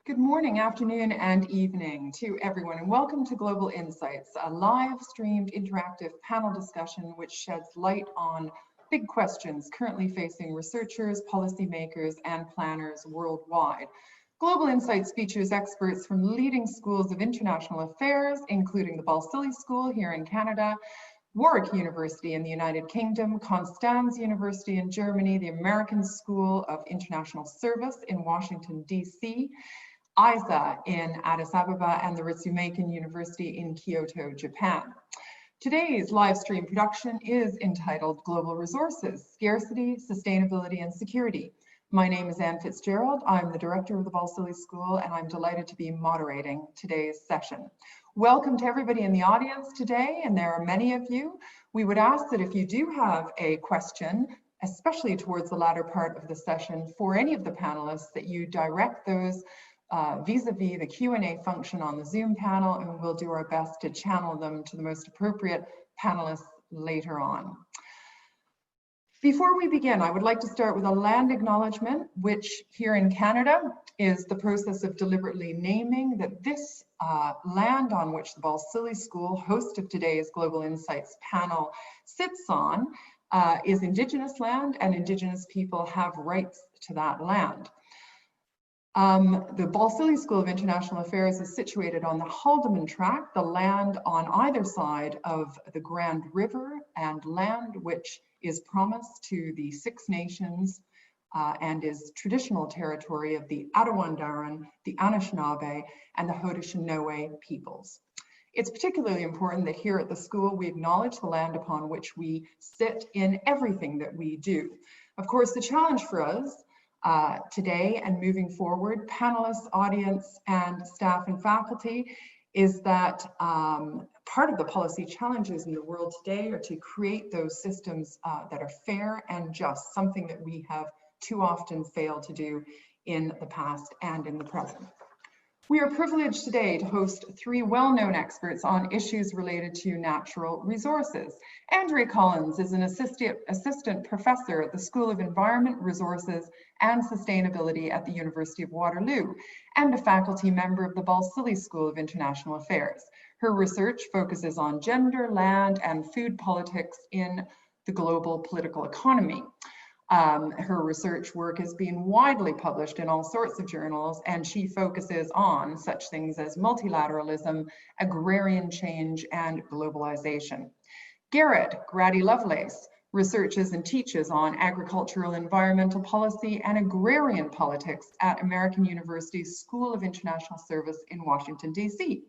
Good morning, afternoon, and evening to everyone, and welcome to Global Insights, a live-streamed interactive panel discussion which sheds light on big questions currently facing researchers, policymakers, and planners worldwide. Global Insights features experts from leading schools of international affairs, including the Balsillie School here in Canada, Warwick University in the United Kingdom, Konstanz University in Germany, the American School of International Service in Washington, D.C., ISA in Addis Ababa, and the Ritsumeikan University in Kyoto, Japan. Today's live stream production is entitled Global Resources, Scarcity, Sustainability, and Security. My name is Anne Fitzgerald. I'm the director of the Balsillie School, and I'm delighted to be moderating today's session. Welcome to everybody in the audience today, and there are many of you. We would ask that if you do have a question, especially towards the latter part of the session, for any of the panelists, that you direct those vis-a-vis the Q&A function on the Zoom panel, and we'll do our best to channel them to the most appropriate panelists later on. Before we begin, I would like to start with a land acknowledgement, which here in Canada is the process of deliberately naming that this land on which the Balsillie School, host of today's Global Insights panel, sits on is Indigenous land, and Indigenous people have rights to that land. The Balsillie School of International Affairs is situated on the Haldimand Tract, the land on either side of the Grand River, and land which is promised to the Six Nations and is traditional territory of the Attawandaron, the Anishinaabe, and the Haudenosaunee peoples. It's particularly important that here at the school we acknowledge the land upon which we sit in everything that we do. Of course, the challenge for us today and moving forward, panelists, audience, and staff and faculty, is that part of the policy challenges in the world today are to create those systems that are fair and just, something that we have too often failed to do in the past and in the present. We are privileged today to host three well-known experts on issues related to natural resources. Andrea Collins is an assistant professor at the School of Environment, Resources, and Sustainability at the University of Waterloo, and a faculty member of the Balsillie School of International Affairs. Her research focuses on gender, land, and food politics in the global political economy. Her research work has been widely published in all sorts of journals, and she focuses on such things as multilateralism, agrarian change, and globalization. Garrett Grady Lovelace researches and teaches on agricultural environmental policy and agrarian politics at American University's School of International Service in Washington, D.C.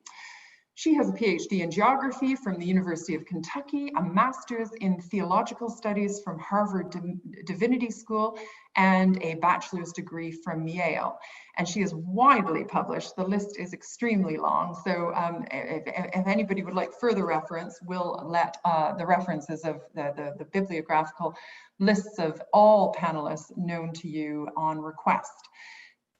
She has a PhD in geography from the University of Kentucky, a master's in theological studies from Harvard Divinity School, and a bachelor's degree from Yale. And she is widely published. The list is extremely long. So if anybody would like further reference, we'll let the references of the bibliographical lists of all panelists known to you on request.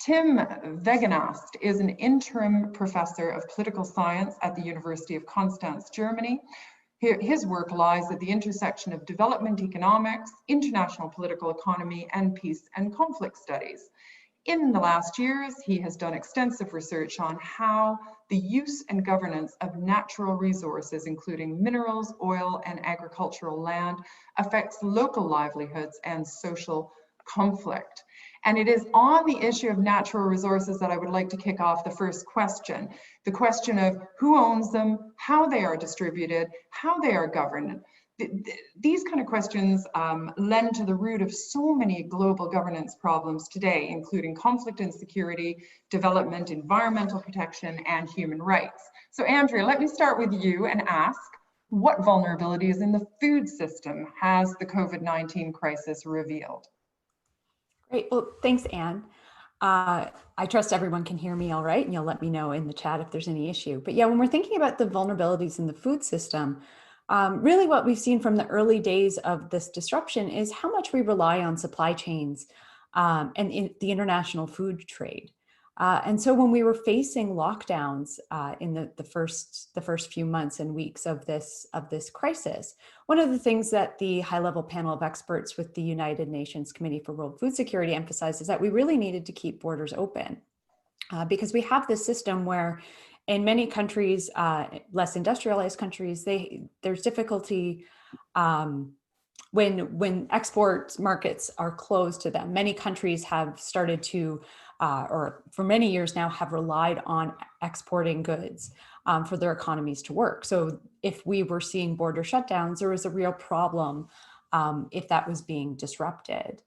Tim Wegenast is an interim professor of political science at the University of Konstanz, Germany. His work lies at the intersection of development economics, international political economy, and peace and conflict studies. In the last years, he has done extensive research on how the use and governance of natural resources, including minerals, oil, and agricultural land, affects local livelihoods and social conflict. And it is on the issue of natural resources that I would like to kick off the first question. The question of who owns them, how they are distributed, how they are governed. These kind of questions lend to the root of so many global governance problems today, including conflict and security, development, environmental protection, and human rights. So Andrea, let me start with you and ask, what vulnerabilities in the food system has the COVID-19 crisis revealed? Great. Well, thanks, Anne. I trust everyone can hear me all right, and you'll let me know in the chat if there's any issue. But yeah, when we're thinking about the vulnerabilities in the food system, really what we've seen from the early days of this disruption is how much we rely on supply chains and in the international food trade. And so when we were facing lockdowns in the first few months and weeks of this crisis, one of the things that the high-level panel of experts with the United Nations Committee for World Food Security emphasized is that we really needed to keep borders open. because we have this system where in many countries, less industrialized countries, there's difficulty when export markets are closed to them. Many countries have started to, or for many years now, have relied on exporting goods for their economies to work. So if we were seeing border shutdowns, there was a real problem if that was being disrupted.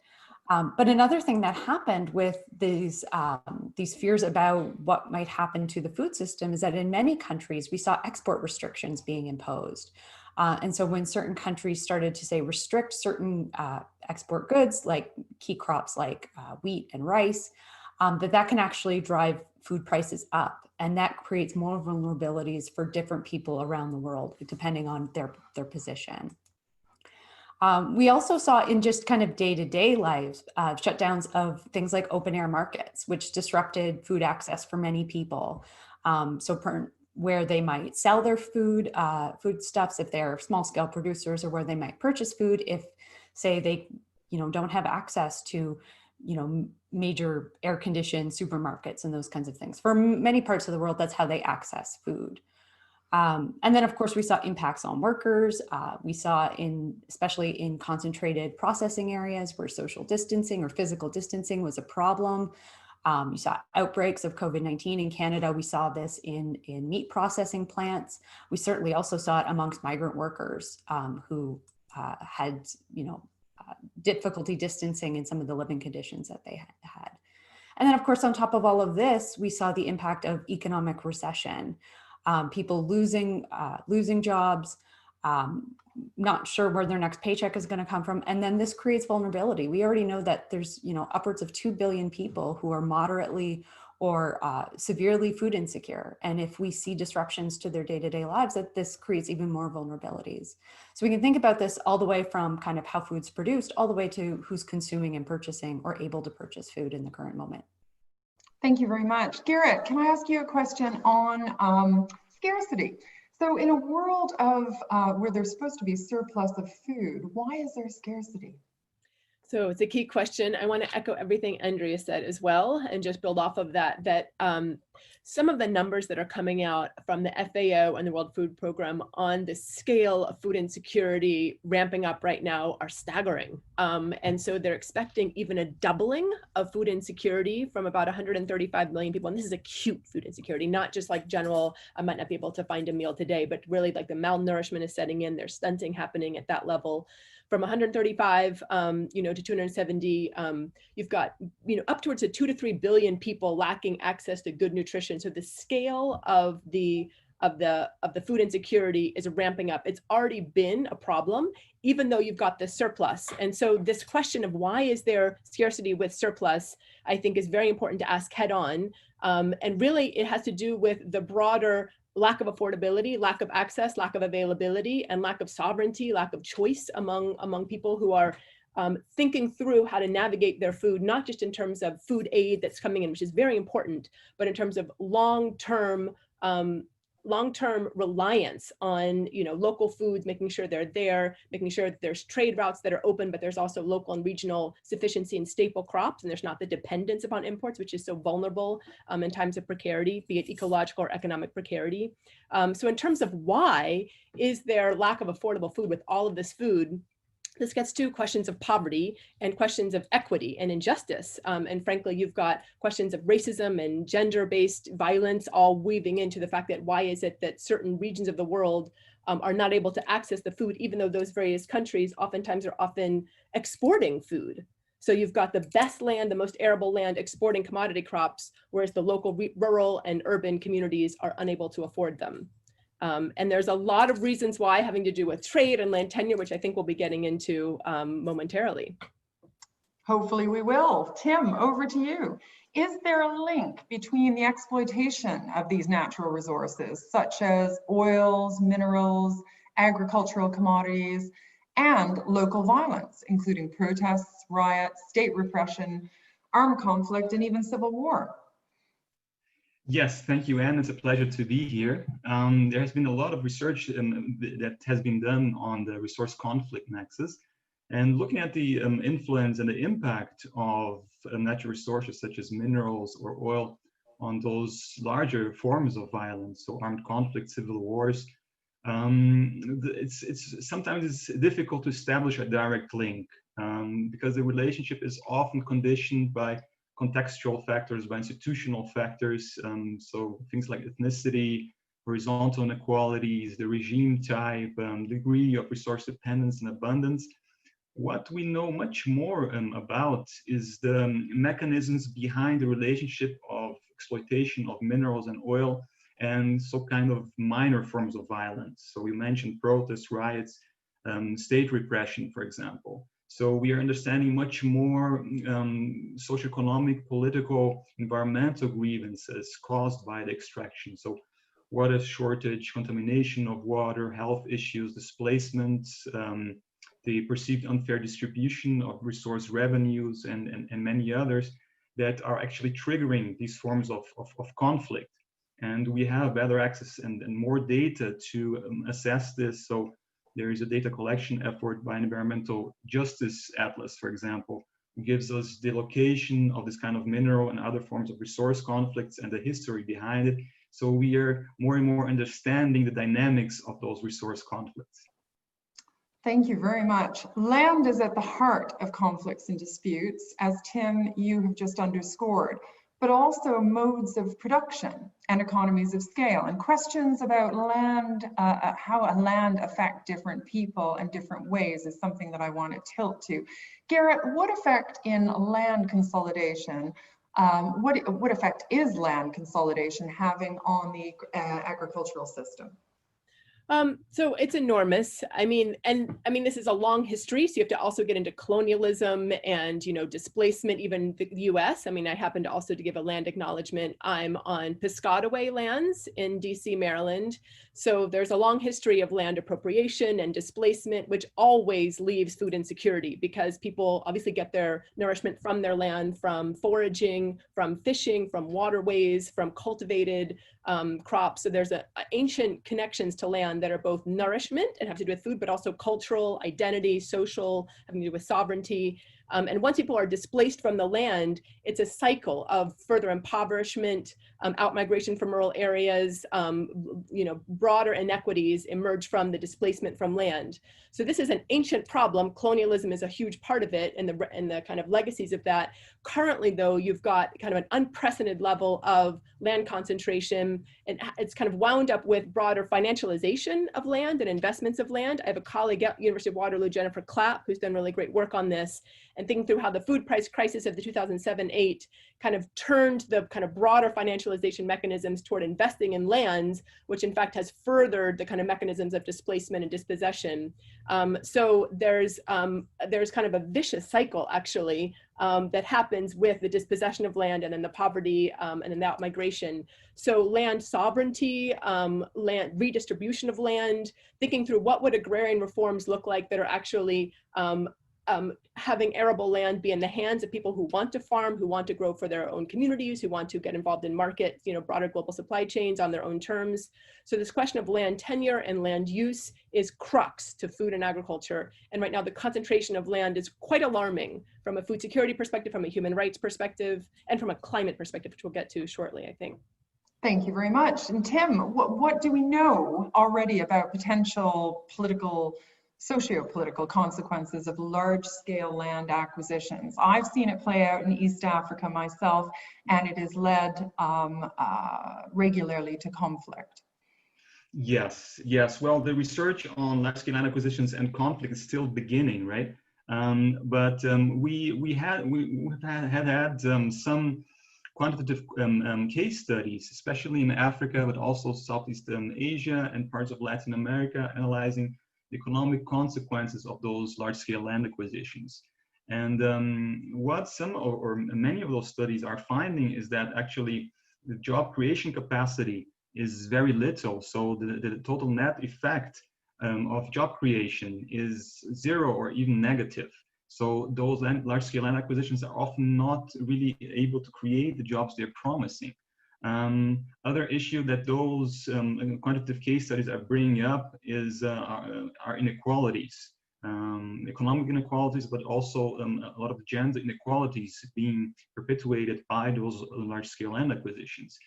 But another thing that happened with these fears about what might happen to the food system is that in many countries, we saw export restrictions being imposed. And so when certain countries started to say restrict certain export goods, like key crops like wheat and rice, that can actually drive food prices up. And that creates more vulnerabilities for different people around the world, depending on their position. We also saw in just kind of day-to-day lives, shutdowns of things like open air markets, which disrupted food access for many people. Where they might sell their foodstuffs if they're small scale producers, or where they might purchase food if, say, they don't have access to major air conditioned supermarkets and those kinds of things. For many parts of the world, that's how they access food. And then, of course, we saw impacts on workers. We saw especially in concentrated processing areas where social distancing or physical distancing was a problem. You saw outbreaks of COVID-19 in Canada. We saw this in meat processing plants. We certainly also saw it amongst migrant workers who had, difficulty distancing in some of the living conditions that they had. And then, of course, on top of all of this, we saw the impact of economic recession. People losing jobs, not sure where their next paycheck is going to come from. And then this creates vulnerability. We already know that there's upwards of 2 billion people who are moderately or severely food insecure. And if we see disruptions to their day-to-day lives, that this creates even more vulnerabilities. So we can think about this all the way from kind of how food's produced, all the way to who's consuming and purchasing or able to purchase food in the current moment. Thank you very much. Garrett, can I ask you a question on scarcity? So in a world of where there's supposed to be surplus of food, why is there scarcity? So it's a key question. I want to echo everything Andrea said as well, and just build off of that, some of the numbers that are coming out from the FAO and the World Food Program on the scale of food insecurity ramping up right now are staggering. And so they're expecting even a doubling of food insecurity from about 135 million people. And this is acute food insecurity, not just like general, I might not be able to find a meal today, but really like the malnourishment is setting in, there's stunting happening at that level. From 135, to 270, you've got, up towards 2 to 3 billion people lacking access to good nutrition. So the scale of the food insecurity is ramping up. It's already been a problem, even though you've got the surplus. And so this question of why is there scarcity with surplus, I think is very important to ask head on. And really it has to do with the broader lack of affordability, lack of access, lack of availability, and lack of sovereignty, lack of choice among people who are thinking through how to navigate their food, not just in terms of food aid that's coming in, which is very important, but in terms of long-term reliance on local foods, making sure they're there, making sure that there's trade routes that are open, but there's also local and regional sufficiency in staple crops, and there's not the dependence upon imports, which is so vulnerable in times of precarity, be it ecological or economic precarity. So in terms of why is there lack of affordable food with all of this food, this gets to questions of poverty and questions of equity and injustice. And frankly, you've got questions of racism and gender-based violence all weaving into the fact that why is it that certain regions of the world are not able to access the food, even though those various countries oftentimes are often exporting food. So you've got the best land, the most arable land exporting commodity crops, whereas the local rural and urban communities are unable to afford them. And there's a lot of reasons why, having to do with trade and land tenure, which I think we'll be getting into momentarily. Hopefully we will. Tim, over to you. Is there a link between the exploitation of these natural resources, such as oils, minerals, agricultural commodities, and local violence, including protests, riots, state repression, armed conflict, and even civil war? Yes, thank you, Anne. It's a pleasure to be here. There has been a lot of research that has been done on the resource conflict nexus, and looking at the influence and the impact of natural resources such as minerals or oil on those larger forms of violence, so armed conflict, civil wars. Sometimes it's difficult to establish a direct link because the relationship is often conditioned by contextual factors, by institutional factors. So things like ethnicity, horizontal inequalities, the regime type, degree of resource dependence and abundance. What we know much more about is the mechanisms behind the relationship of exploitation of minerals and oil and so kind of minor forms of violence. So we mentioned protests, riots, state repression, for example. So we are understanding much more socioeconomic, political, environmental grievances caused by the extraction. So water shortage, contamination of water, health issues, displacements, the perceived unfair distribution of resource revenues, and many others that are actually triggering these forms of conflict. And we have better access and more data to assess this. So there is a data collection effort by Environmental Justice Atlas, for example, who gives us the location of this kind of mineral and other forms of resource conflicts and the history behind it. So we are more and more understanding the dynamics of those resource conflicts. Thank you very much. Land is at the heart of conflicts and disputes, as Tim, you have just underscored, but also modes of production and economies of scale, and questions about land, how land affect different people in different ways is something that I want to tilt to. Garrett, what effect in land consolidation, what effect is land consolidation having on the agricultural system? So it's enormous. I mean, this is a long history. So you have to also get into colonialism and, displacement, even the US. I mean, I happen to also to give a land acknowledgement. I'm on Piscataway lands in DC, Maryland. So there's a long history of land appropriation and displacement, which always leaves food insecurity because people obviously get their nourishment from their land, from foraging, from fishing, from waterways, from cultivated crops. So there's ancient connections to land that are both nourishment and have to do with food, but also cultural, identity, social, having to do with sovereignty. And once people are displaced from the land, it's a cycle of further impoverishment, outmigration from rural areas, broader inequities emerge from the displacement from land. So this is an ancient problem. Colonialism is a huge part of it and the kind of legacies of that. Currently, though, you've got kind of an unprecedented level of land concentration, and it's kind of wound up with broader financialization of land and investments of land. I have a colleague at University of Waterloo, Jennifer Clapp, who's done really great work on this, and thinking through how the food price crisis of the 2007-8 kind of turned the kind of broader financialization mechanisms toward investing in lands, which in fact has furthered the kind of mechanisms of displacement and dispossession. So there's kind of a vicious cycle, actually, that happens with the dispossession of land and then the poverty and then the outmigration. So land sovereignty, land redistribution of land, thinking through what would agrarian reforms look like that are actually having arable land be in the hands of people who want to farm, who want to grow for their own communities, who want to get involved in markets, broader global supply chains on their own terms. So this question of land tenure and land use is crux to food and agriculture. And right now the concentration of land is quite alarming from a food security perspective, from a human rights perspective, and from a climate perspective, which we'll get to shortly, I think. Thank you very much. And Tim, what do we know already about potential sociopolitical consequences of large-scale land acquisitions? I've seen it play out in East Africa myself, and it has led regularly to conflict. Yes. Well, the research on large-scale land acquisitions and conflict is still beginning, right? But we have had some quantitative case studies, especially in Africa, but also Southeast Asia and parts of Latin America, analyzing the economic consequences of those large-scale land acquisitions. And what some or many of those studies are finding is that actually the job creation capacity is very little. So the total net effect of job creation is zero or even negative. So those large-scale land acquisitions are often not really able to create the jobs they're promising. Other issue that those quantitative case studies are bringing up is our inequalities. economic inequalities, but also a lot of gender inequalities being perpetuated by those large-scale land acquisitions.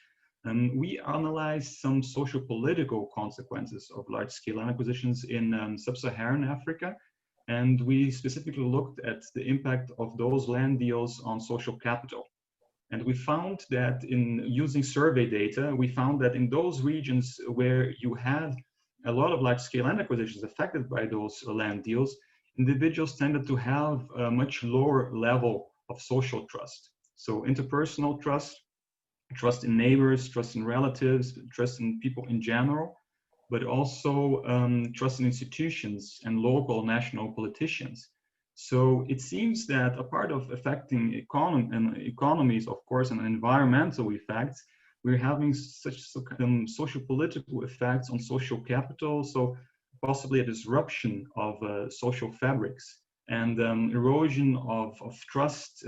We analyzed some socio-political consequences of large-scale land acquisitions in sub-Saharan Africa, and we specifically looked at the impact of those land deals on social capital. And we found that in using survey data, we found that in those regions where you had a lot of large-scale land acquisitions affected by those land deals, individuals tended to have a much lower level of social trust. So interpersonal trust, trust in neighbors, trust in relatives, trust in people in general, but also trust in institutions and local, national politicians. So it seems that a part of affecting economies, of course, and environmental effects, we're having such socio-political effects on social capital, so possibly a disruption of social fabrics and erosion of trust,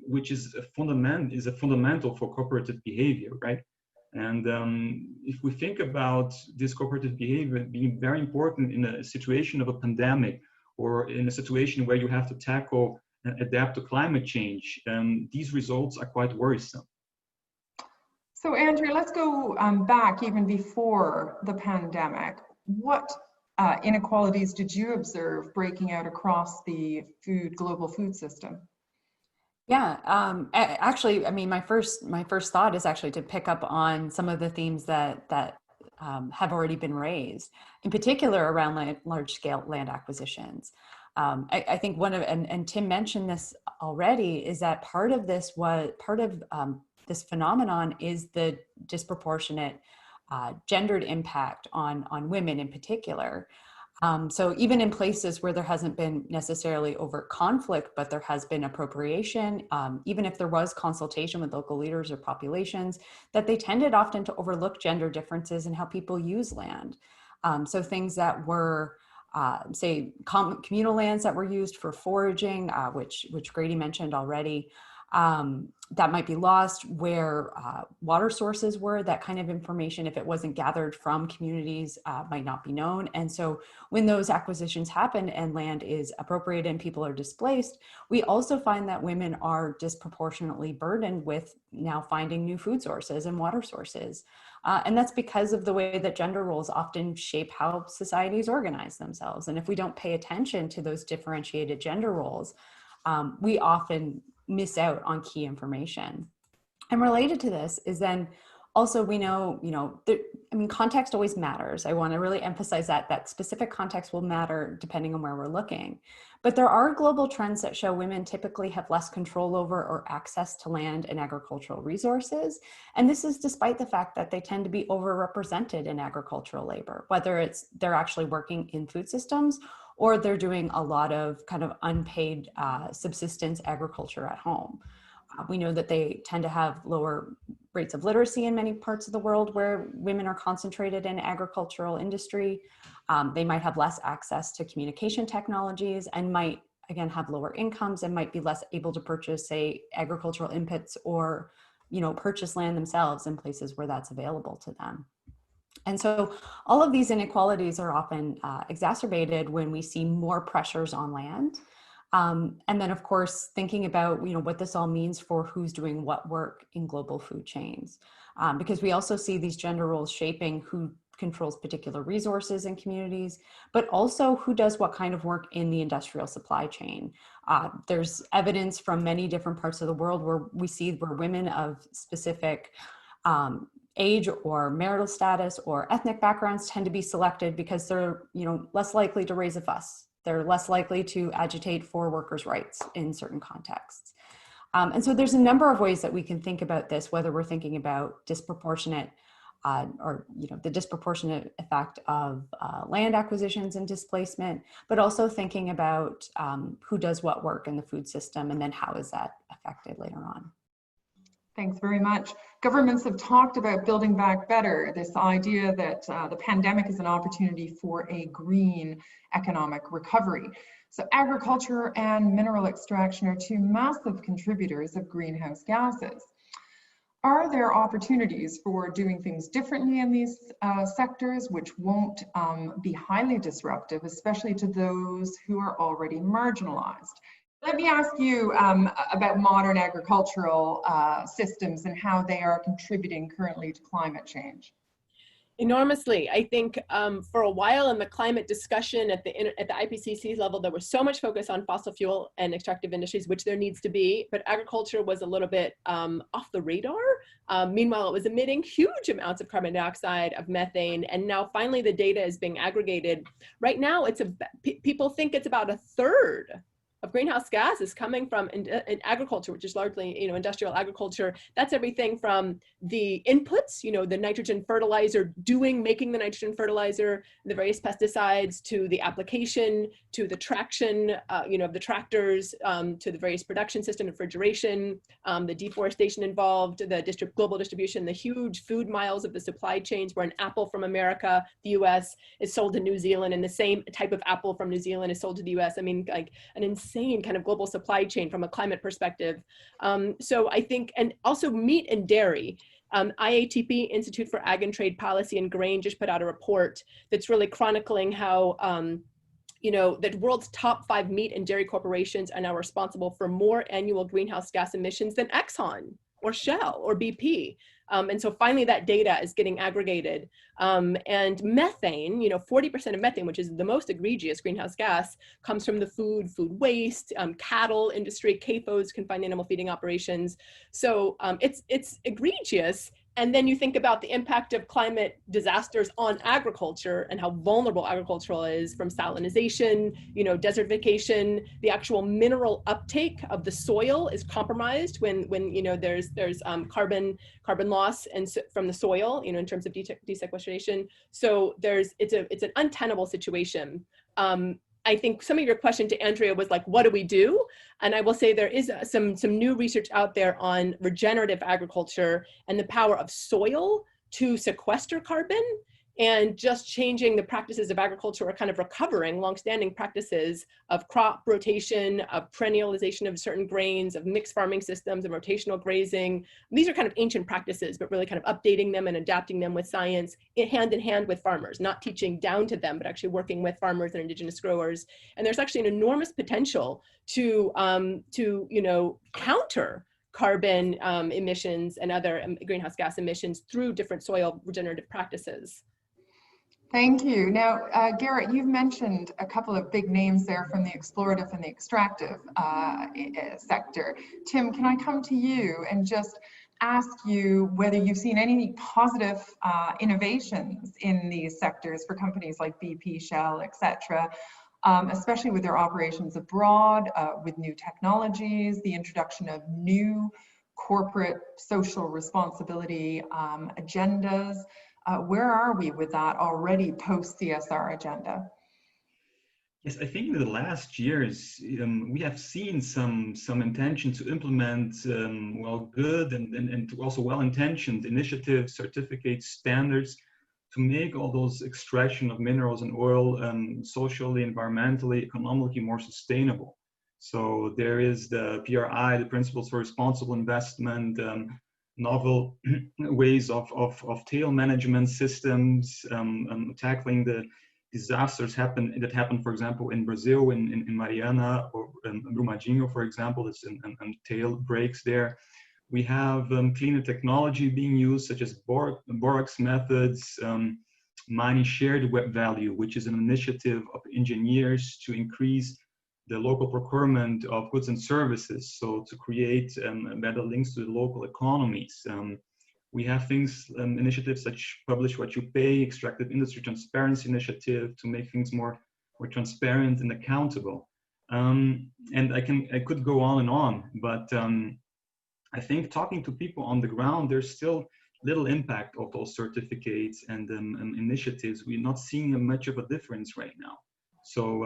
which is a fundamental for cooperative behavior, right? And if we think about this cooperative behavior being very important in a situation of a pandemic, or in a situation where you have to tackle and adapt to climate change, these results are quite worrisome. So Andrea, let's go back even before the pandemic. What inequalities did you observe breaking out across the global food system? Yeah, actually, I mean, my first thought is actually to pick up on some of the themes that have already been raised, in particular around large-scale land acquisitions. I think and Tim mentioned this already, is that part of this phenomenon is the disproportionate gendered impact on women in particular. So even in places where there hasn't been necessarily overt conflict, but there has been appropriation, even if there was consultation with local leaders or populations, that they tended often to overlook gender differences in how people use land. So things that were, say, communal lands that were used for foraging, which Grady mentioned already, that might be lost, where water sources were. That kind of information, if it wasn't gathered from communities, might not be known. And so when those acquisitions happen and land is appropriated and people are displaced, we also find that women are disproportionately burdened with now finding new food sources and water sources. And that's because of the way that gender roles often shape how societies organize themselves. And if we don't pay attention to those differentiated gender roles, we often miss out on key information. And related to this is then also, we know, context always matters. I want to really emphasize that specific context will matter depending on where we're looking. But there are global trends that show women typically have less control over or access to land and agricultural resources. And this is despite the fact that they tend to be overrepresented in agricultural labor, whether they're actually working in food systems or they're doing a lot of kind of unpaid subsistence agriculture at home. We know that they tend to have lower rates of literacy in many parts of the world where women are concentrated in agricultural industry. They might have less access to communication technologies and might, again, have lower incomes and might be less able to purchase, say, agricultural inputs or, purchase land themselves in places where that's available to them. And so all of these inequalities are often exacerbated when we see more pressures on land. And then, of course, thinking about what this all means for who's doing what work in global food chains, because we also see these gender roles shaping who controls particular resources in communities, but also who does what kind of work in the industrial supply chain. There's evidence from many different parts of the world where we see where women of specific age or marital status or ethnic backgrounds tend to be selected because they're less likely to raise a fuss. They're less likely to agitate for workers' rights in certain contexts. And so there's a number of ways that we can think about this, whether we're thinking about disproportionate the disproportionate effect of land acquisitions and displacement, but also thinking about who does what work in the food system and then how is that affected later on. Thanks very much. Governments have talked about building back better, this idea that the pandemic is an opportunity for a green economic recovery. So agriculture and mineral extraction are two massive contributors of greenhouse gases. Are there opportunities for doing things differently in these sectors, which won't be highly disruptive, especially to those who are already marginalized? Let me ask you about modern agricultural systems and how they are contributing currently to climate change. Enormously. I think for a while in the climate discussion at the IPCC level, there was so much focus on fossil fuel and extractive industries, which there needs to be, but agriculture was a little bit off the radar. Meanwhile, it was emitting huge amounts of carbon dioxide, of methane, and now finally the data is being aggregated. Right now, people think it's about a third of greenhouse gases coming from in agriculture, which is largely, industrial agriculture. That's everything from the inputs, the nitrogen fertilizer, making the nitrogen fertilizer, the various pesticides, to the application, to the traction, of the tractors, to the various production system, refrigeration, the deforestation involved, the global distribution, the huge food miles of the supply chains, where an apple from America, the US, is sold to New Zealand, and the same type of apple from New Zealand is sold to the US. I mean, like an insane kind of global supply chain from a climate perspective. So I think, and also meat and dairy. IATP, Institute for Ag and Trade Policy and Grain, just put out a report that's really chronicling how that world's top 5 meat and dairy corporations are now responsible for more annual greenhouse gas emissions than Exxon or Shell or BP. And so finally that data is getting aggregated. And methane, 40% of methane, which is the most egregious greenhouse gas, comes from the food waste, cattle industry, CAFOs, confined animal feeding operations. So it's egregious. And then you think about the impact of climate disasters on agriculture and how vulnerable agriculture is, from salinization, desertification. The actual mineral uptake of the soil is compromised when there's carbon loss and from the soil, in terms of desequestration. So it's an untenable situation. I think some of your question to Andrea was like, what do we do? And I will say there is some new research out there on regenerative agriculture and the power of soil to sequester carbon, and just changing the practices of agriculture, or kind of recovering longstanding practices of crop rotation, of perennialization of certain grains, of mixed farming systems, and rotational grazing. These are kind of ancient practices, but really kind of updating them and adapting them with science, hand in hand with farmers, not teaching down to them, but actually working with farmers and indigenous growers. And there's actually an enormous potential to counter carbon emissions and other greenhouse gas emissions through different soil regenerative practices. Thank you. Now, Garrett, you've mentioned a couple of big names there from the explorative and the extractive sector. Tim, can I come to you and just ask you whether you've seen any positive innovations in these sectors for companies like BP, Shell, etc., especially with their operations abroad, with new technologies, the introduction of new corporate social responsibility agendas. Where are we with that already post-CSR agenda? Yes, I think in the last years, we have seen some intention to implement, good and also well-intentioned initiatives, certificates, standards to make all those extraction of minerals and oil socially, environmentally, economically more sustainable. So there is the PRI, the Principles for Responsible Investment, novel ways of tail management systems, tackling the disasters that happen, for example, in Brazil, in Mariana, or Brumadinho, for example, it's in tail breaks there. We have cleaner technology being used, such as borax methods, mining shared web value, which is an initiative of engineers to increase the local procurement of goods and services, so to create better links to the local economies. We have initiatives such Publish What You Pay, Extractive Industry Transparency Initiative, to make things more transparent and accountable. And I could go on, but I think talking to people on the ground, there's still little impact of those certificates and initiatives. We're not seeing much of a difference right now. So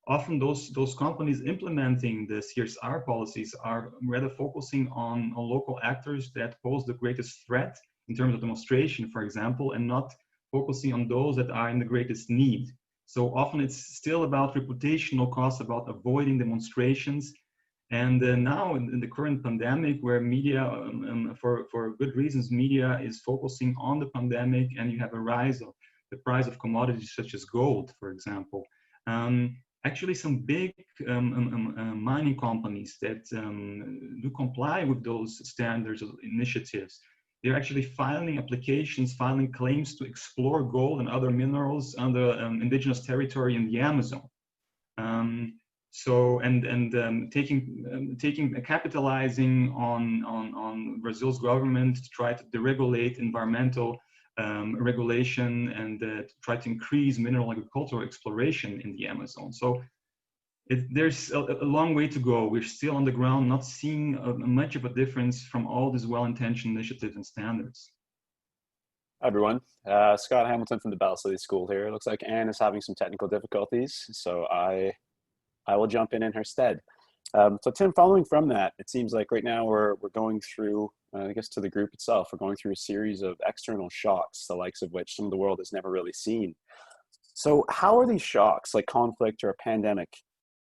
often those companies implementing the CSR policies are rather focusing on local actors that pose the greatest threat in terms of demonstration, for example, and not focusing on those that are in the greatest need. So often it's still about reputational costs, about avoiding demonstrations, And now in the current pandemic, where media, for good reasons, media is focusing on the pandemic, and you have a rise of the price of commodities such as gold, for example. Actually, some big mining companies that do comply with those standards or initiatives, they're actually filing applications, filing claims to explore gold and other minerals on the indigenous territory in the Amazon. Capitalizing on Brazil's government to try to deregulate environmental regulation and to try to increase mineral agricultural exploration in the Amazon. So there's a long way to go. We're still on the ground, not seeing much of a difference from all these well-intentioned initiatives and standards. Hi everyone, Scott Hamilton from the Balsillie School here. It looks like Anne is having some technical difficulties, so I will jump in her stead. So Tim, following from that, it seems like right now we're going through, I guess to the group itself, we're going through a series of external shocks, the likes of which some of the world has never really seen. So how are these shocks, like conflict or a pandemic,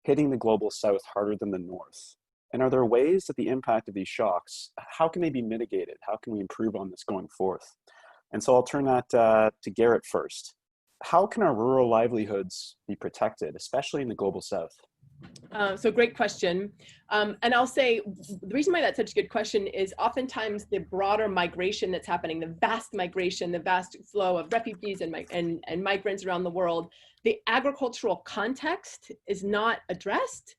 hitting the global south harder than the north? And are there ways that the impact of these shocks, how can they be mitigated? How can we improve on this going forth? And so I'll turn that to Garrett first. How can our rural livelihoods be protected, especially in the global south? So great question. And I'll say the reason why that's such a good question is oftentimes the broader migration that's happening, the vast migration, the vast flow of refugees and migrants around the world, the agricultural context is not addressed.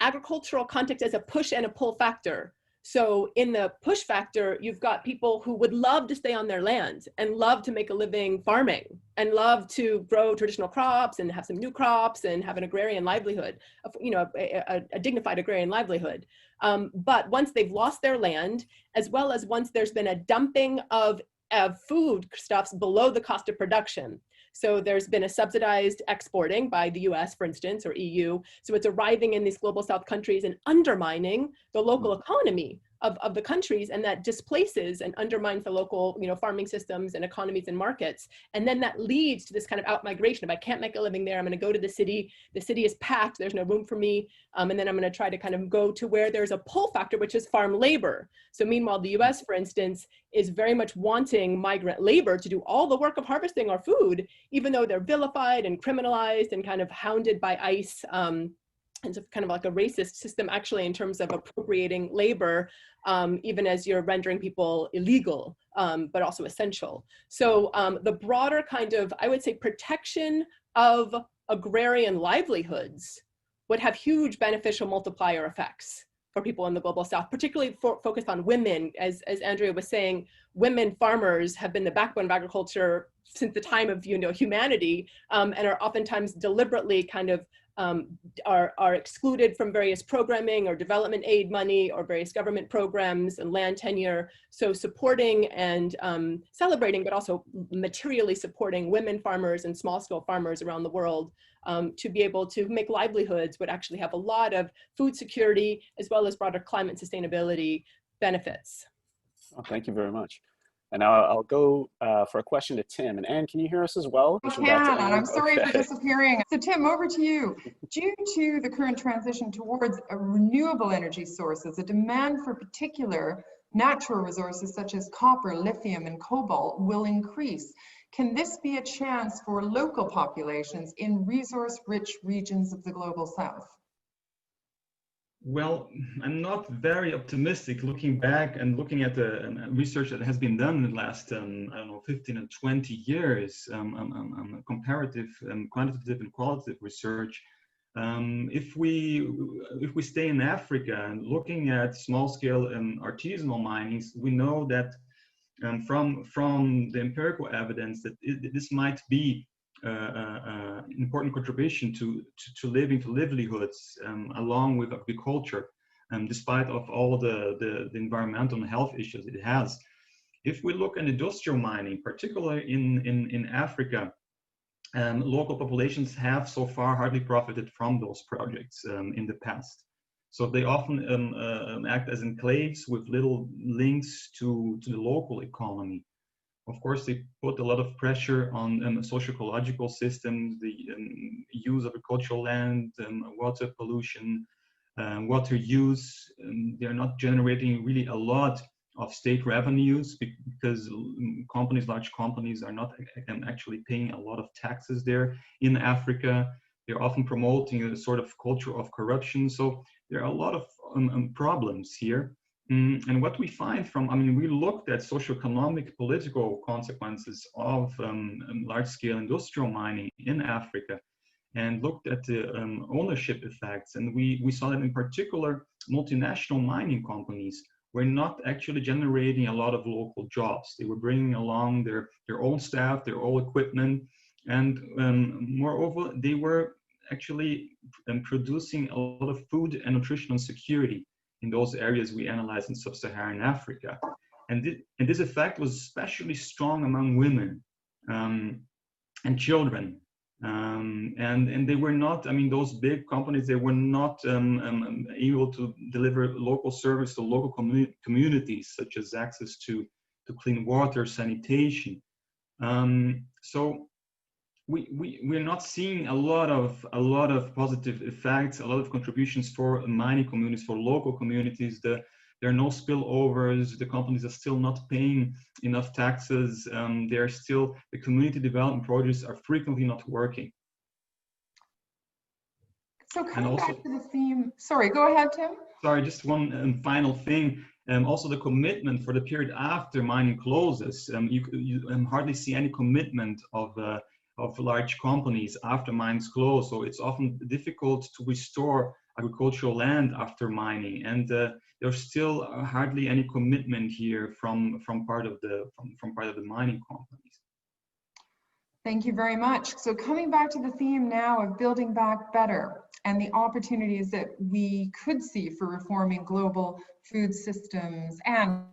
Agricultural context as a push and a pull factor. So in the push factor, you've got people who would love to stay on their land and love to make a living farming and love to grow traditional crops and have some new crops and have an agrarian livelihood, you know, a dignified agrarian livelihood. But once they've lost their land, as well as once there's been a dumping of foodstuffs below the cost of production. So there's been a subsidized exporting by the US, for instance, or EU. So it's arriving in these global south countries and undermining the local economy of the countries, and that displaces and undermines the local, you know, farming systems and economies and markets. And then that leads to this kind of out-migration. If I can't make a living there, I'm gonna go to the city is packed, there's no room for me, and then I'm gonna try to kind of go to where there's a pull factor, which is farm labor. So meanwhile, the US, for instance, is very much wanting migrant labor to do all the work of harvesting our food, even though they're vilified and criminalized and kind of hounded by ICE. It's kind of like a racist system actually in terms of appropriating labor, even as you're rendering people illegal, but also essential. So the broader kind of, I would say, protection of agrarian livelihoods would have huge beneficial multiplier effects for people in the global south, particularly focused on women. As Andrea was saying, women farmers have been the backbone of agriculture since the time of, you know, humanity, and are oftentimes deliberately kind of are excluded from various programming or development aid money or various government programs and land tenure. So supporting and celebrating, but also materially supporting women farmers and small scale farmers around the world to be able to make livelihoods would actually have a lot of food security as well as broader climate sustainability benefits. Oh, thank you very much. And now I'll go for a question to Tim. And Anne, can you hear us as well? I can, and I'm sorry for disappearing. So Tim, over to you. Due to the current transition towards renewable energy sources, the demand for particular natural resources such as copper, lithium, and cobalt will increase. Can this be a chance for local populations in resource-rich regions of the global south? Well, I'm not very optimistic looking back and looking at the research that has been done in the last, I don't know, 15 and 20 years, comparative, quantitative and qualitative research. If we stay in Africa and looking at small-scale artisanal minings, we know that from the empirical evidence that this might be an important contribution to livelihoods along with agriculture, despite of all the environmental and health issues it has. If we look at industrial mining, particularly in Africa, local populations have so far hardly profited from those projects in the past. So they often act as enclaves with little links to the local economy. Of course, they put a lot of pressure on socio-ecological systems, the use of agricultural land, water pollution, water use. They're not generating really a lot of state revenues because companies, large companies, are not actually paying a lot of taxes there. In Africa, they're often promoting a sort of culture of corruption. So there are a lot of problems here. And what we find from, we looked at socioeconomic, political consequences of large-scale industrial mining in Africa, and looked at the ownership effects. And we saw that in particular, multinational mining companies were not actually generating a lot of local jobs. They were bringing along their own staff, their own equipment, and moreover, they were actually producing a lot of food and nutritional security in those areas we analyzed in sub-Saharan Africa. And this effect was especially strong among women and children. And they were not, those big companies, they were not able to deliver local service to local communities, such as access to clean water, sanitation. So we're not seeing a lot of positive effects, a lot of contributions for mining communities, for local communities. There are no spillovers. The companies are still not paying enough taxes. The community development projects are frequently not working. So coming back to the theme, sorry, go ahead, Tim. Sorry, just one final thing. Also the commitment for the period after mining closes. You hardly see any commitment of large companies after mines close. So it's often difficult to restore agricultural land after mining, and there's still hardly any commitment here from part of the mining companies. Thank you very much. So coming back to the theme now of building back better and the opportunities that we could see for reforming global food systems and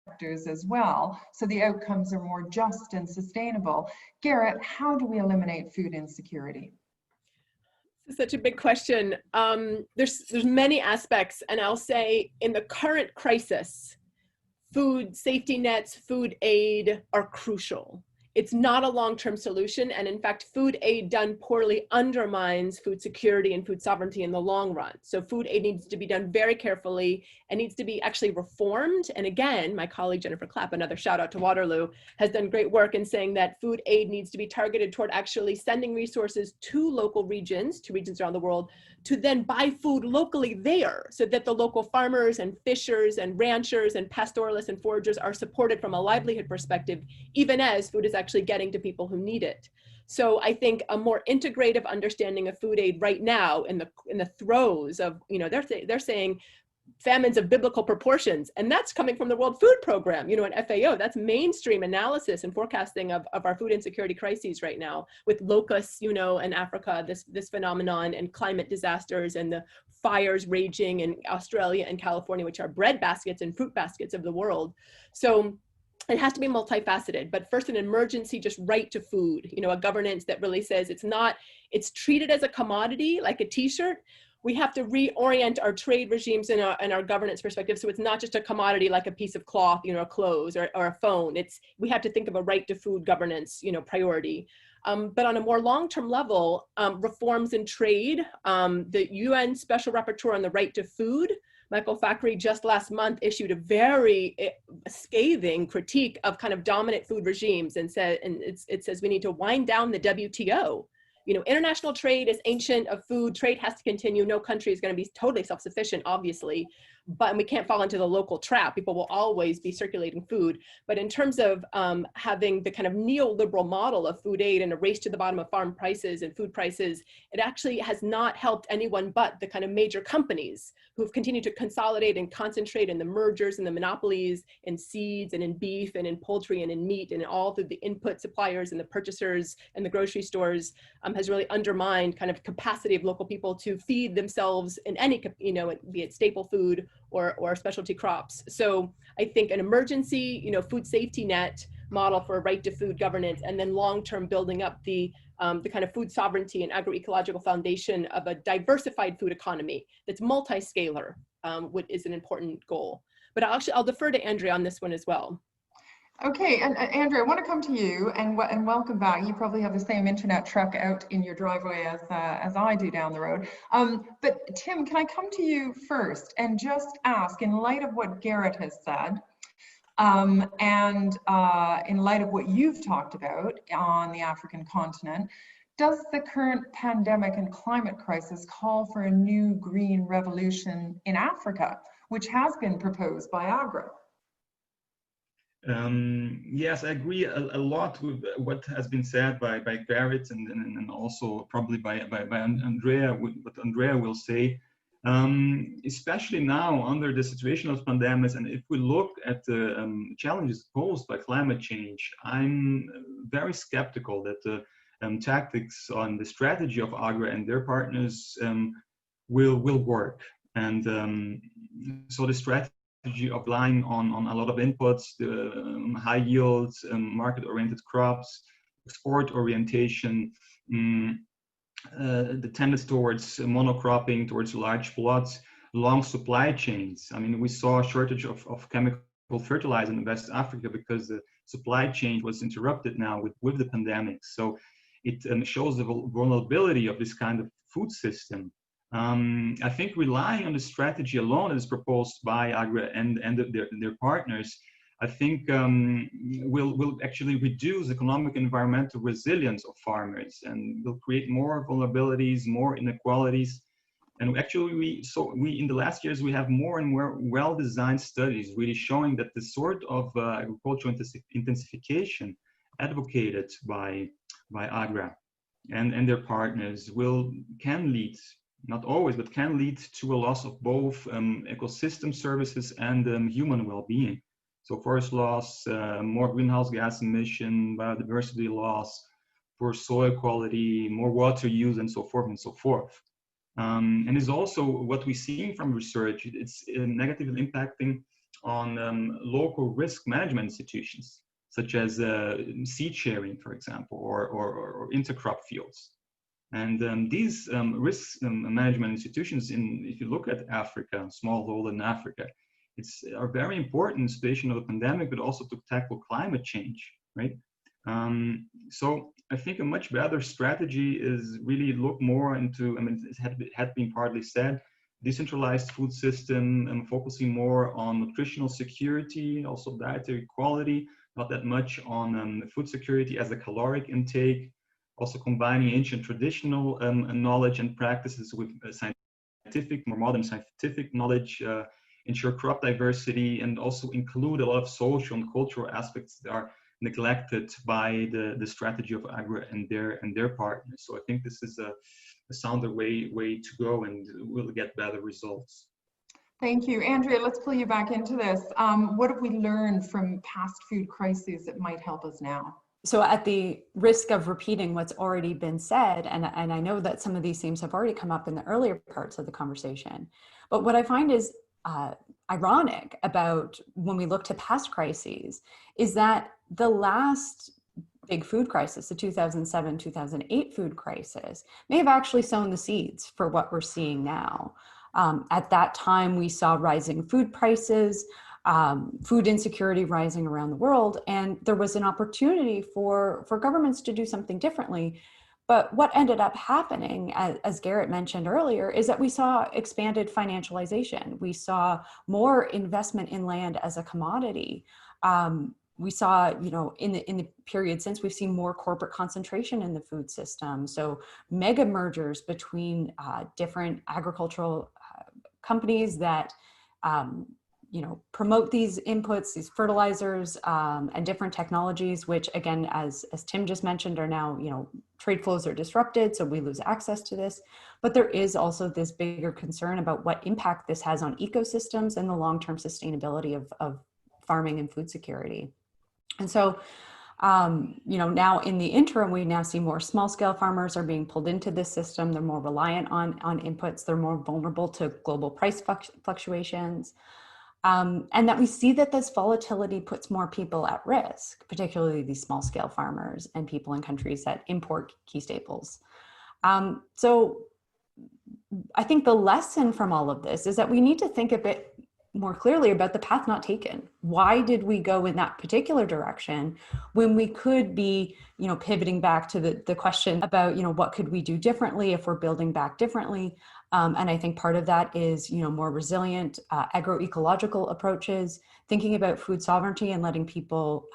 sectors as well, so the outcomes are more just and sustainable. Garrett, how do we eliminate food insecurity? Such a big question. There's many aspects, and I'll say in the current crisis, food safety nets, food aid are crucial. It's not a long-term solution, and in fact, food aid done poorly undermines food security and food sovereignty in the long run. So food aid needs to be done very carefully and needs to be actually reformed. And again, my colleague Jennifer Clapp, another shout out to Waterloo, has done great work in saying that food aid needs to be targeted toward actually sending resources to local regions, to regions around the world, to then buy food locally there, so that the local farmers and fishers and ranchers and pastoralists and foragers are supported from a livelihood perspective, even as food is actually getting to people who need it. So I think a more integrative understanding of food aid right now in the throes of, they're saying famines of biblical proportions, and that's coming from the World Food Program, and FAO. That's mainstream analysis and forecasting of our food insecurity crises right now, with locusts, in Africa, this phenomenon, and climate disasters and the fires raging in Australia and California, which are bread baskets and fruit baskets of the world. So it has to be multifaceted, but first an emergency, just right to food, a governance that really says it's treated as a commodity, like a t-shirt. We have to reorient our trade regimes and our governance perspective. So it's not just a commodity like a piece of cloth, clothes or a phone. We have to think of a right to food governance, priority. But on a more long-term level, reforms in trade, the UN Special Rapporteur on the right to food, Michael Fakhri, just last month issued a very scathing critique of kind of dominant food regimes, and it says we need to wind down the WTO. International trade is ancient of food. Trade has to continue. No country is going to be totally self-sufficient, obviously, but we can't fall into the local trap. People will always be circulating food. But in terms of having the kind of neoliberal model of food aid and a race to the bottom of farm prices and food prices, it actually has not helped anyone but the kind of major companies who've continued to consolidate and concentrate in the mergers and the monopolies in seeds and in beef and in poultry and in meat and all through the input suppliers and the purchasers and the grocery stores, has really undermined kind of capacity of local people to feed themselves in any, be it staple food or specialty crops. So I think an emergency, food safety net model for a right to food governance, and then long-term building up the kind of food sovereignty and agroecological foundation of a diversified food economy that's multi-scalar, is an important goal. But I'll defer to Andrea on this one as well. Okay, and Andrew, I want to come to you and welcome back. You probably have the same internet truck out in your driveway as I do down the road. But Tim, can I come to you first and just ask, in light of what Garrett has said, and in light of what you've talked about on the African continent, does the current pandemic and climate crisis call for a new green revolution in Africa, which has been proposed by AGRA? Yes, I agree a lot with what has been said by Garrett and also probably by Andrea, what Andrea will say, especially now under the situation of pandemics. And if we look at the challenges posed by climate change, I'm very skeptical that the tactics on the strategy of AGRA and their partners will work. And so the strategy of relying on a lot of inputs, the high yields, market-oriented crops, export orientation, the tendency towards monocropping, towards large plots, long supply chains. I mean, we saw a shortage of chemical fertilizer in West Africa because the supply chain was interrupted now with the pandemic. So it shows the vulnerability of this kind of food system. I think relying on the strategy alone as proposed by AGRA and their partners, I think will actually reduce economic and environmental resilience of farmers and will create more vulnerabilities, more inequalities. And actually, we in the last years, we have more and more well-designed studies really showing that the sort of agricultural intensification advocated by AGRA and their partners can lead, not always, but can lead to a loss of both ecosystem services and human well-being. So forest loss, more greenhouse gas emission, biodiversity loss, poor soil quality, more water use, and so forth and so forth. And it's also what we see from research, it's negatively impacting on local risk management institutions, such as seed sharing, for example, or intercrop fields. And these risk management institutions, if you look at Africa, smallholder in Africa, are very important in the situation of the pandemic, but also to tackle climate change, right? So I think a much better strategy is really look more into, I mean, it had been partly said, decentralized food system and focusing more on nutritional security, also dietary quality, not that much on food security as a caloric intake, also combining ancient traditional knowledge and practices with scientific, more modern scientific knowledge, ensure crop diversity, and also include a lot of social and cultural aspects that are neglected by the strategy of AGRA and their partners. So I think this is a sounder way to go, and we'll get better results. Thank you. Andrea, let's pull you back into this. What have we learned from past food crises that might help us now? So at the risk of repeating what's already been said, and I know that some of these themes have already come up in the earlier parts of the conversation, but what I find is ironic about when we look to past crises is that the last big food crisis, the 2007-2008 food crisis, may have actually sown the seeds for what we're seeing now. At that time, we saw rising food prices, food insecurity rising around the world, and there was an opportunity for governments to do something differently. But what ended up happening, as Garrett mentioned earlier, is that we saw expanded financialization. We saw more investment in land as a commodity. We saw, in the period since, we've seen more corporate concentration in the food system. So mega mergers between different agricultural companies that promote these inputs, these fertilizers, and different technologies, which again, as Tim just mentioned, are now, trade flows are disrupted, so we lose access to this. But there is also this bigger concern about what impact this has on ecosystems and the long-term sustainability of farming and food security. And so, now in the interim, we now see more small-scale farmers are being pulled into this system. They're more reliant on inputs. They're more vulnerable to global price fluctuations. And that we see that this volatility puts more people at risk, particularly these small scale farmers and people in countries that import key staples. So I think the lesson from all of this is that we need to think a bit more clearly about the path not taken, why did we go in that particular direction when we could be, pivoting back to the question about, what could we do differently if we're building back differently? And I think part of that is, more resilient agroecological approaches, thinking about food sovereignty and letting people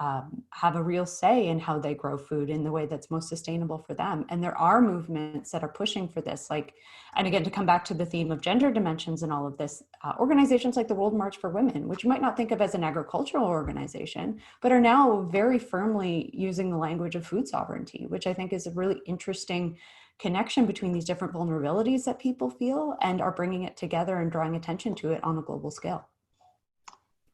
have a real say in how they grow food in the way that's most sustainable for them. And there are movements that are pushing for this, and again, to come back to the theme of gender dimensions and all of this, organizations like the World March for Women, which you might not think of as an agricultural organization, but are now very firmly using the language of food sovereignty, which I think is a really interesting connection between these different vulnerabilities that people feel and are bringing it together and drawing attention to it on a global scale.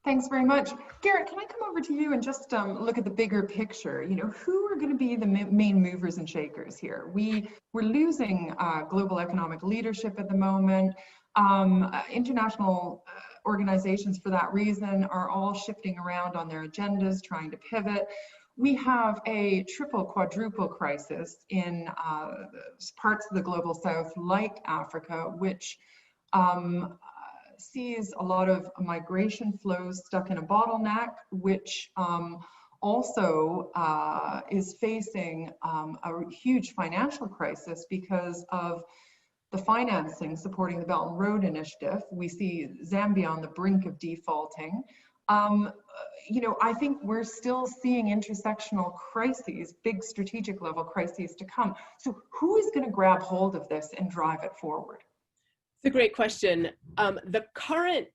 Thanks very much. Garrett, can I come over to you and just look at the bigger picture? Who are going to be the main movers and shakers here? We're losing global economic leadership at the moment. International organizations, for that reason, are all shifting around on their agendas, trying to pivot. We have a triple, quadruple crisis in parts of the global south, like Africa, which sees a lot of migration flows stuck in a bottleneck, which also is facing a huge financial crisis because of the financing supporting the Belt and Road Initiative. We see Zambia on the brink of defaulting. I think we're still seeing intersectional crises, big strategic level crises to come. So who is going to grab hold of this and drive it forward? It's a great question. The current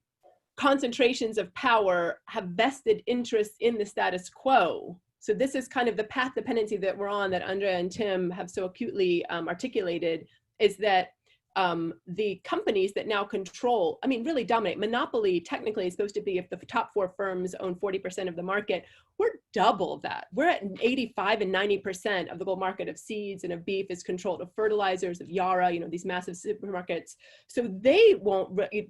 concentrations of power have vested interests in the status quo. So this is kind of the path dependency that we're on, that Andrea and Tim have so acutely articulated, is that the companies that now control, really dominate. Monopoly technically is supposed to be if the top 4 firms own 40% of the market. We're double that. We're at 85 and 90% of the global market of seeds and of beef is controlled, of fertilizers, of Yara, these massive supermarkets. So they won't, it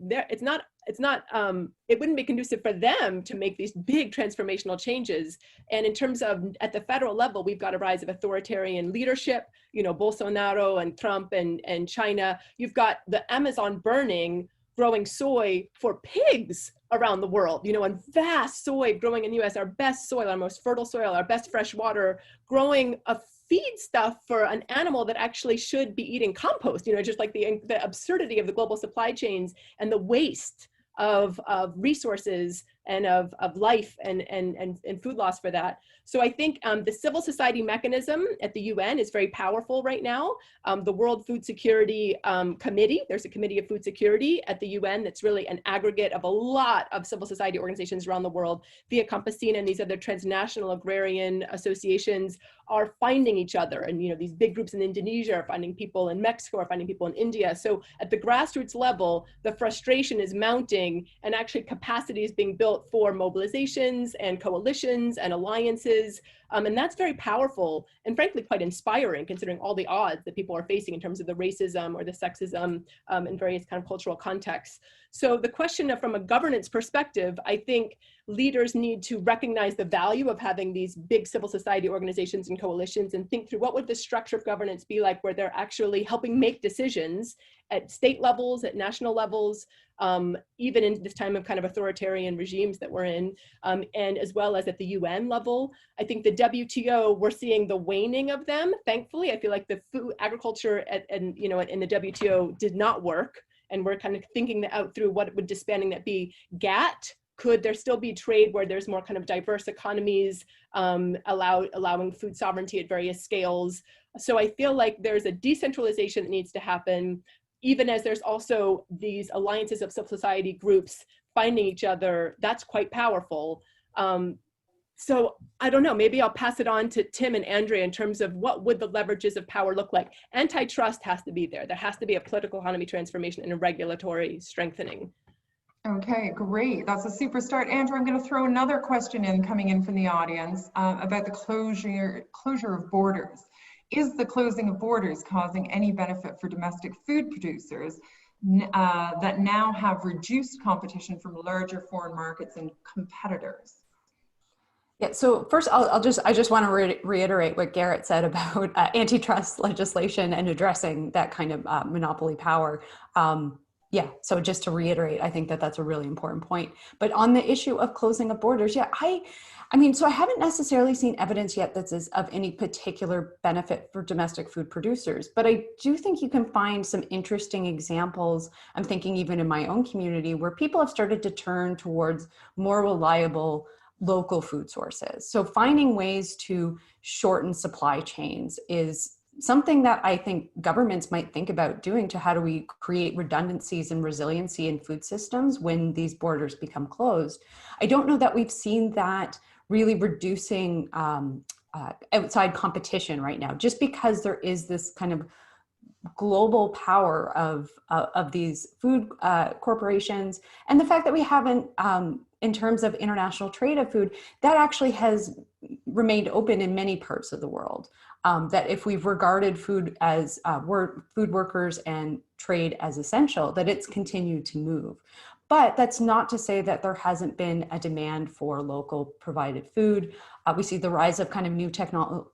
wouldn't be conducive for them to make these big transformational changes. And in terms of, at the federal level, we've got a rise of authoritarian leadership, Bolsonaro and Trump and China. You've got the Amazon burning, growing soy for pigs around the world, and vast soy growing in the US, our best soil, our most fertile soil, our best fresh water, growing a feed stuff for an animal that actually should be eating compost, just like the absurdity of the global supply chains and the waste of resources and of life and food loss for that. So I think the civil society mechanism at the UN is very powerful right now. The World Food Security Committee, there's a Committee of Food Security at the UN that's really an aggregate of a lot of civil society organizations around the world. Via Campesina and these other transnational agrarian associations are finding each other. And these big groups in Indonesia are finding people in Mexico, are finding people in India. So at the grassroots level, the frustration is mounting and actually capacity is being built for mobilizations and coalitions and alliances. And that's very powerful and frankly quite inspiring, considering all the odds that people are facing in terms of the racism or the sexism in various kind of cultural contexts. So the question of, from a governance perspective, I think leaders need to recognize the value of having these big civil society organizations and coalitions and think through what would the structure of governance be like, where they're actually helping make decisions at state levels, at national levels, even in this time of kind of authoritarian regimes that we're in, and as well as at the UN level. I think the WTO, we're seeing the waning of them. Thankfully, I feel like the food agriculture in the WTO did not work. And we're kind of thinking that out through what would disbanding that be. GATT, could there still be trade where there's more kind of diverse economies, allowing food sovereignty at various scales? So I feel like there's a decentralization that needs to happen, even as there's also these alliances of civil society groups finding each other. That's quite powerful. So I don't know, maybe I'll pass it on to Tim and Andrea in terms of what would the leverages of power look like. Antitrust has to be there. There has to be a political economy transformation and a regulatory strengthening. Okay, great. That's a super start. Andrew, I'm going to throw another question coming in from the audience about the closure of borders. Is the closing of borders causing any benefit for domestic food producers that now have reduced competition from larger foreign markets and competitors? Yeah, so first I just want to reiterate what Garrett said about antitrust legislation and addressing that kind of monopoly power. Yeah, so just to reiterate, I think that that's a really important point. But on the issue of closing of borders, yeah, I mean, so I haven't necessarily seen evidence yet that is of any particular benefit for domestic food producers, but I do think you can find some interesting examples. I'm thinking even in my own community where people have started to turn towards more reliable local food sources. So finding ways to shorten supply chains is something that I think governments might think about doing. To how do we create redundancies and resiliency in food systems when these borders become closed? I don't know that we've seen that really reducing outside competition right now, just because there is this kind of global power of these food corporations, and the fact that we haven't, in terms of international trade of food, that actually has remained open in many parts of the world. That if we've regarded food as food workers and trade as essential, that it's continued to move. But that's not to say that there hasn't been a demand for local provided food. We see the rise of kind of new technological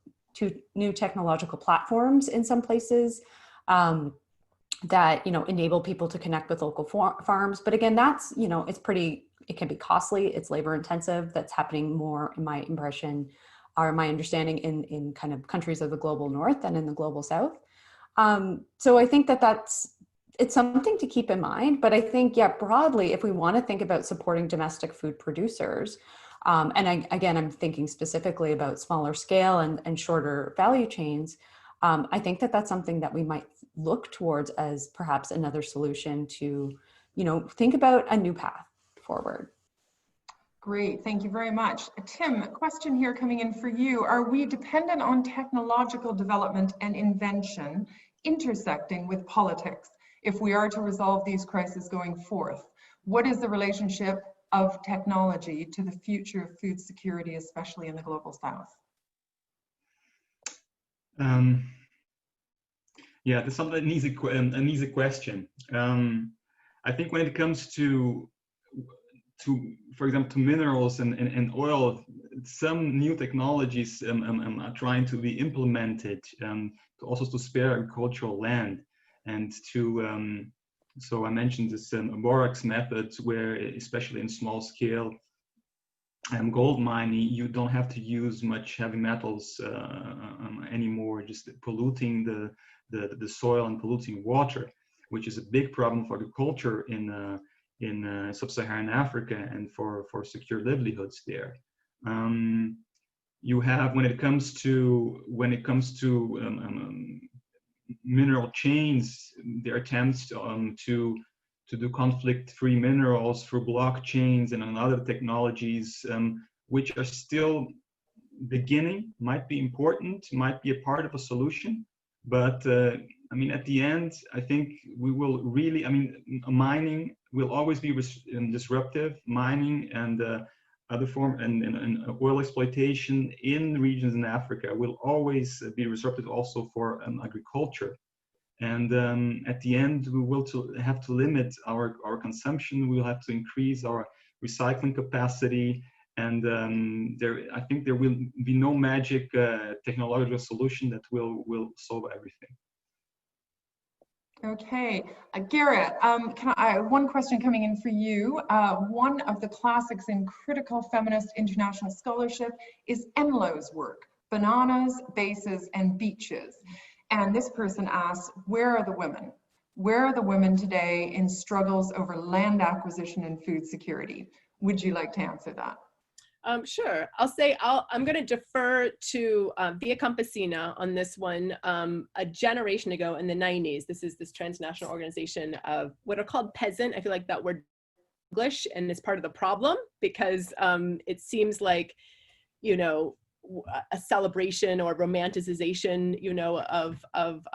platforms in some places that enable people to connect with local farms. But again, that's it can be costly. It's labor intensive. That's happening more, in my impression, or my understanding, in kind of countries of the global north than in the global south. So I think it's something to keep in mind. But I think, yeah, broadly, if we want to think about supporting domestic food producers, again, I'm thinking specifically about smaller scale and shorter value chains, I think that that's something that we might look towards as perhaps another solution to, think about a new path forward. Great, thank you very much. Tim, a question here coming in for you. Are we dependent on technological development and invention intersecting with politics if we are to resolve these crises going forth? What is the relationship of technology to the future of food security, especially in the global south? Yeah, that's an easy question. I think when it comes to for example, to minerals and oil, some new technologies are trying to be implemented also to spare agricultural land, and to so I mentioned this borax method, where especially in small scale gold mining, you don't have to use much heavy metals anymore, just polluting the soil and polluting water, which is a big problem for agriculture in sub-Saharan Africa and for secure livelihoods there. You have, when it comes to mineral chains, there are attempts to do conflict-free minerals through blockchains and other technologies, which are still beginning, might be important, might be a part of a solution. But I mean, at the end, I think we will really, mining will always be disruptive. Mining and other form and oil exploitation in regions in Africa will always be disruptive also for agriculture. And at the end, we will have to limit our consumption. We'll have to increase our recycling capacity. And I think there will be no magic technological solution that will solve everything. Okay, Garrett, one question coming in for you. One of the classics in critical feminist international scholarship is Enlow's work, Bananas, Bases, and Beaches. And this person asks, where are the women? Where are the women today in struggles over land acquisition and food security? Would you like to answer that? Sure. I'll say I'm going to defer to Via Campesina on this one. A generation ago in the 90s, this is this transnational organization of what are called peasant. I feel like that word English, and it's part of the problem, because it seems like, a celebration or romanticization, of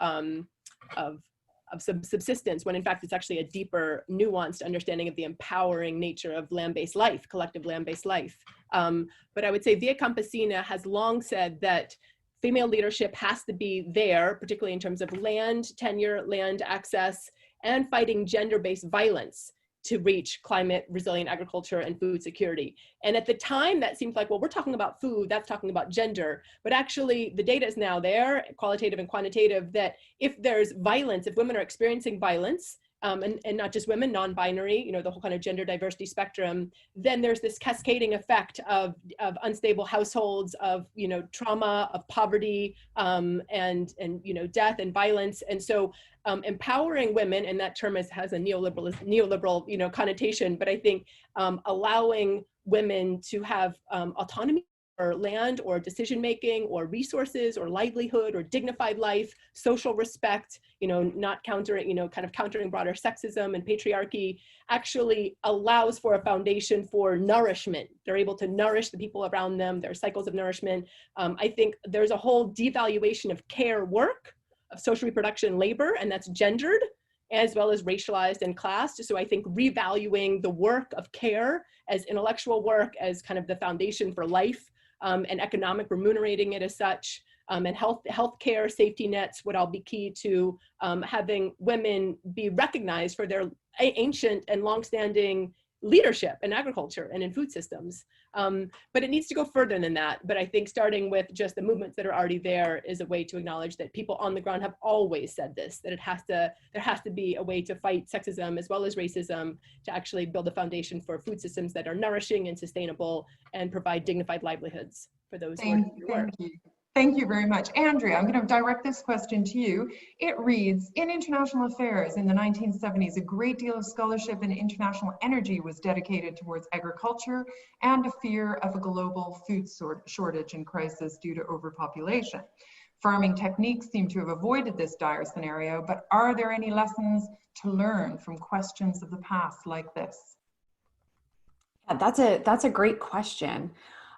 subsistence, when in fact it's actually a deeper, nuanced understanding of the empowering nature of land-based life, collective land-based life. But I would say Via Campesina has long said that female leadership has to be there, particularly in terms of land tenure, land access, and fighting gender-based violence to reach climate resilient agriculture and food security. And at the time, that seemed like, well, we're talking about food, that's talking about gender. But actually, the data is now there, qualitative and quantitative, that if there's violence, if women are experiencing violence, and not just women, non-binary, you know, the whole kind of gender diversity spectrum, then there's this cascading effect of unstable households, of, you know, trauma, of poverty, and you know, death and violence. And so empowering women, and that term has a neoliberal, you know, connotation, but I think allowing women to have autonomy or land or decision making or resources or livelihood or dignified life, social respect, you know, not countering, you know, kind of countering broader sexism and patriarchy, actually allows for a foundation for nourishment. They're able to nourish the people around them, their cycles of nourishment. I think there's a whole devaluation of care work, of social reproduction labor, and that's gendered as well as racialized and classed. So I think revaluing the work of care as intellectual work, as kind of the foundation for life, and economic remunerating it as such, and healthcare safety nets would all be key to having women be recognized for their ancient and longstanding leadership in agriculture and in food systems. But it needs to go further than that. But I think starting with just the movements that are already there is a way to acknowledge that people on the ground have always said this, that there has to be a way to fight sexism as well as racism, to actually build a foundation for food systems that are nourishing and sustainable and provide dignified livelihoods for those who are doing the work. Thank you very much. Andrea, I'm going to direct this question to you. It reads, in international affairs in the 1970s, a great deal of scholarship and international energy was dedicated towards agriculture and a fear of a global food shortage and crisis due to overpopulation. Farming techniques seem to have avoided this dire scenario, but are there any lessons to learn from questions of the past like this? Yeah, that's a great question.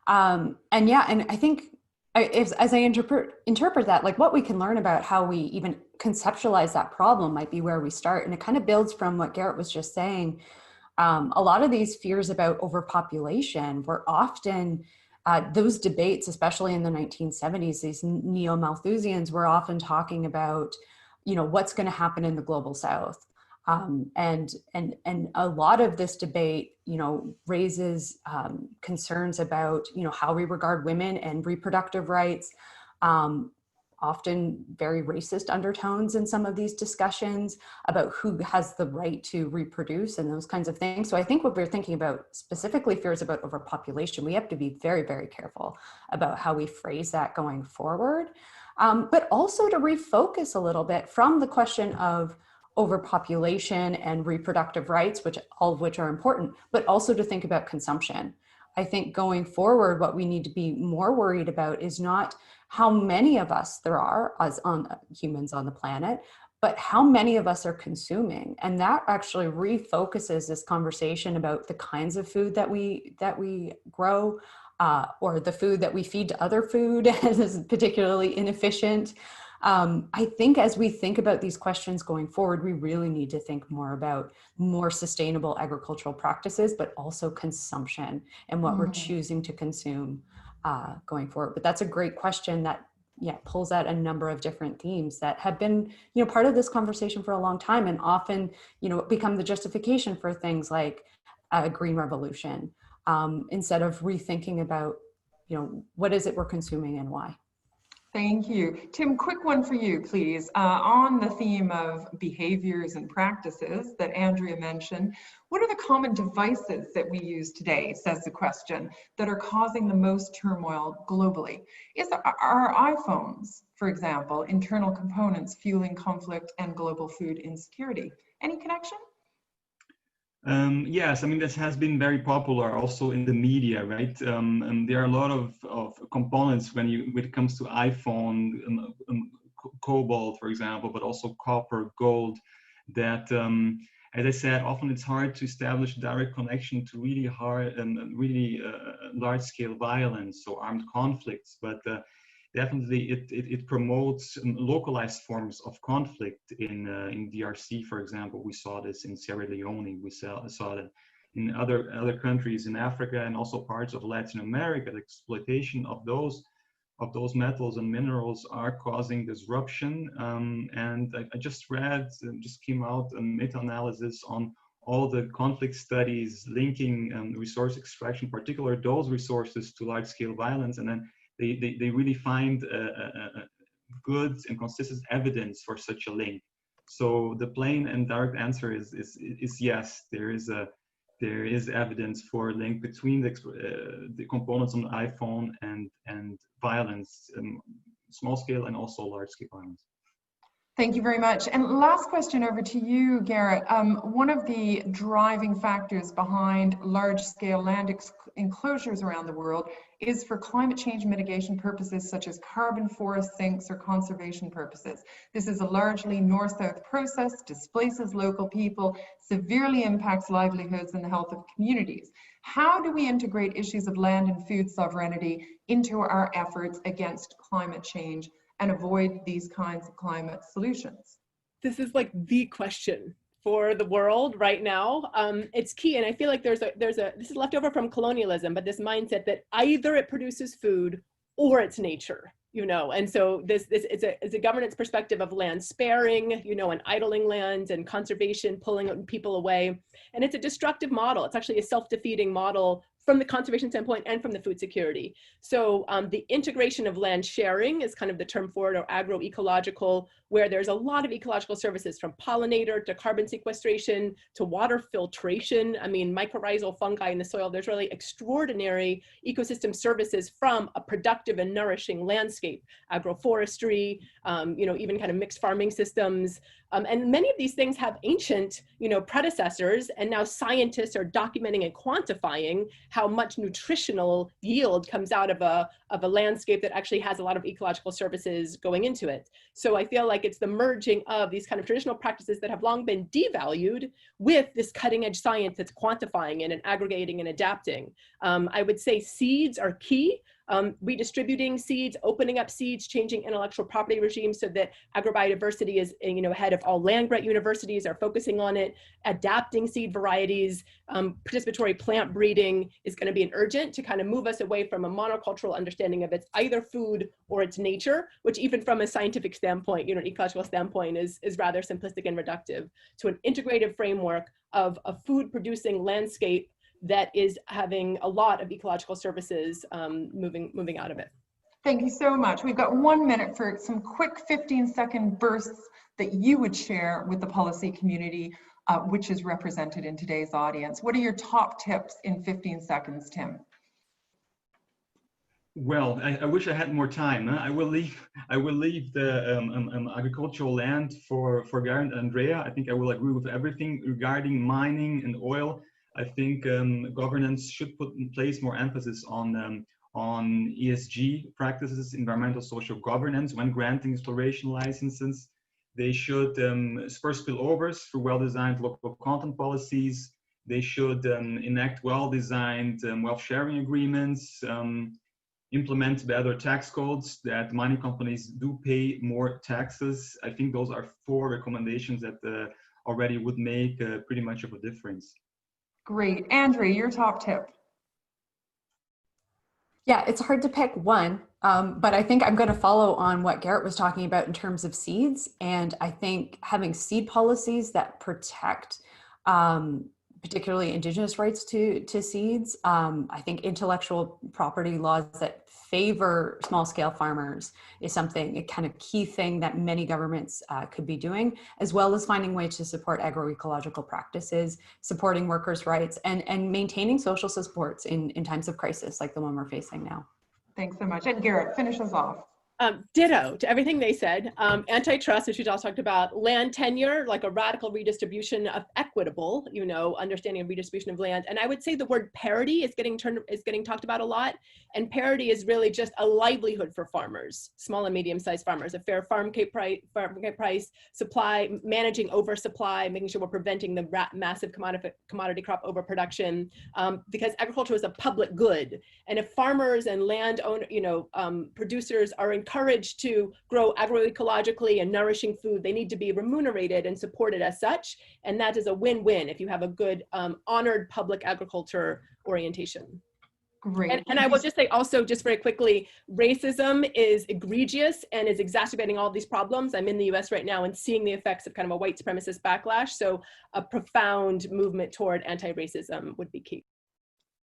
And I think as I interpret that, like what we can learn about how we even conceptualize that problem might be where we start. And it kind of builds from what Garrett was just saying. A lot of these fears about overpopulation were often, those debates, especially in the 1970s, these neo-Malthusians were often talking about, you know, what's going to happen in the global South. And a lot of this debate, you know, raises concerns about, you know, how we regard women and reproductive rights, often very racist undertones in some of these discussions about who has the right to reproduce and those kinds of things. So I think what we're thinking about, specifically fears about overpopulation, we have to be very, very careful about how we phrase that going forward, but also to refocus a little bit from the question of overpopulation and reproductive rights, all of which are important, but also to think about consumption. I think going forward, what we need to be more worried about is not how many of us there are as humans on the planet, but how many of us are consuming. And that actually refocuses this conversation about the kinds of food that we grow, or the food that we feed to other food is particularly inefficient. I think as we think about these questions going forward, we really need to think more about more sustainable agricultural practices, but also consumption and what we're choosing to consume going forward. But that's a great question that pulls out a number of different themes that have been, you know, part of this conversation for a long time, and often, you know, become the justification for things like a green revolution, instead of rethinking about, you know, what is it we're consuming and why. Thank you. Tim, quick one for you, please. On the theme of behaviors and practices that Andrea mentioned, what are the common devices that we use today, says the question, that are causing the most turmoil globally? Are iPhones, for example, internal components fueling conflict and global food insecurity? Any connection? Yes, I mean, this has been very popular also in the media, right? And there are a lot of components when it comes to iPhone, cobalt, for example, but also copper, gold, that, as I said, often it's hard to establish a direct connection to really hard and really large-scale violence, so armed conflicts, but definitely it promotes localized forms of conflict in DRC, for example. We saw this in Sierra Leone. We saw that in other countries in Africa and also parts of Latin America. The exploitation of those metals and minerals are causing disruption. And I just read, just came out a meta-analysis on all the conflict studies linking resource extraction, particularly those resources, to large-scale violence, and then they really find good and consistent evidence for such a link. So the plain and direct answer is yes. There is evidence for a link between the components on the iPhone and violence, small scale and also large scale violence. Thank you very much. And last question over to you, Garrett. One of the driving factors behind large-scale land enclosures around the world is for climate change mitigation purposes such as carbon forest sinks or conservation purposes. This is a largely north-south process, displaces local people, severely impacts livelihoods and the health of communities. How do we integrate issues of land and food sovereignty into our efforts against climate change and avoid these kinds of climate solutions? This is like the question for the world right now. It's key, and I feel like this is left over from colonialism, but this mindset that either it produces food or it's nature, you know. And so it's a governance perspective of land sparing, you know, and idling land and conservation, pulling people away. And it's a destructive model. It's actually a self-defeating model from the conservation standpoint and from the food security. So the integration of land sharing is kind of the term for it, or agroecological, where there's a lot of ecological services from pollinator to carbon sequestration to water filtration. I mean, mycorrhizal fungi in the soil, there's really extraordinary ecosystem services from a productive and nourishing landscape, agroforestry, you know, even kind of mixed farming systems. And many of these things have ancient, you know, predecessors, and now scientists are documenting and quantifying how much nutritional yield comes out of a landscape that actually has a lot of ecological services going into it. So I feel like it's the merging of these kind of traditional practices that have long been devalued with this cutting edge science that's quantifying it and aggregating and adapting. I would say seeds are key. Redistributing seeds, opening up seeds, changing intellectual property regimes so that agrobiodiversity is, you know, ahead of all land-grant universities are focusing on it, adapting seed varieties, participatory plant breeding is going to be an urgent to kind of move us away from a monocultural understanding of it's either food or it's nature, which even from a scientific standpoint, you know, an ecological standpoint is rather simplistic and reductive, to an integrative framework of a food producing landscape that is having a lot of ecological services moving out of it. Thank you so much. We've got 1 minute for some quick 15-second bursts that you would share with the policy community, which is represented in today's audience. What are your top tips in 15 seconds, Tim? Well, I wish I had more time. Huh? I will leave the agricultural land for Garrett and Andrea. I think I will agree with everything regarding mining and oil. I think governance should put in place more emphasis on ESG practices, environmental social governance, when granting exploration licenses. They should spur spillovers through well-designed local content policies. They should enact well-designed wealth sharing agreements, implement better tax codes, that mining companies do pay more taxes. I think those are 4 recommendations that already would make pretty much of a difference. Great. Andrea, your top tip. Yeah, it's hard to pick one, but I think I'm going to follow on what Garrett was talking about in terms of seeds. And I think having seed policies that protect particularly indigenous rights to seeds. I think intellectual property laws that favor small scale farmers is something, a kind of key thing that many governments could be doing, as well as finding ways to support agroecological practices, supporting workers' rights, and maintaining social supports in times of crisis like the one we're facing now. Thanks so much. And Garrett, finish us off. Ditto to everything they said. Antitrust, which we just talked about, land tenure, like a radical redistribution of equitable, you know, understanding of redistribution of land. And I would say the word parity is getting talked about a lot. And parity is really just a livelihood for farmers, small and medium-sized farmers, a fair farm gate price, supply, managing oversupply, making sure we're preventing the massive commodity crop overproduction, because agriculture is a public good. And if farmers and landowner, you know, producers are encouraged to grow agroecologically and nourishing food, they need to be remunerated and supported as such. And that is a win-win if you have a good honored public agriculture orientation. Great. And I will just say also, just very quickly, racism is egregious and is exacerbating all these problems. I'm in the US right now and seeing the effects of kind of a white supremacist backlash. So a profound movement toward anti-racism would be key.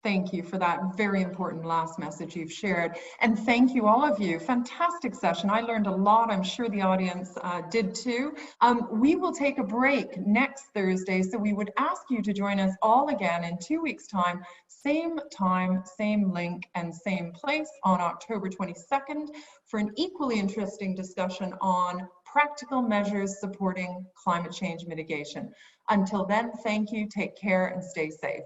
Thank you for that very important last message you've shared. And thank you, all of you. Fantastic session. I learned a lot. I'm sure the audience did too. We will take a break next Thursday, so we would ask you to join us all again in 2 weeks' time, same link, and same place on October 22nd for an equally interesting discussion on practical measures supporting climate change mitigation. Until then, thank you, take care, and stay safe.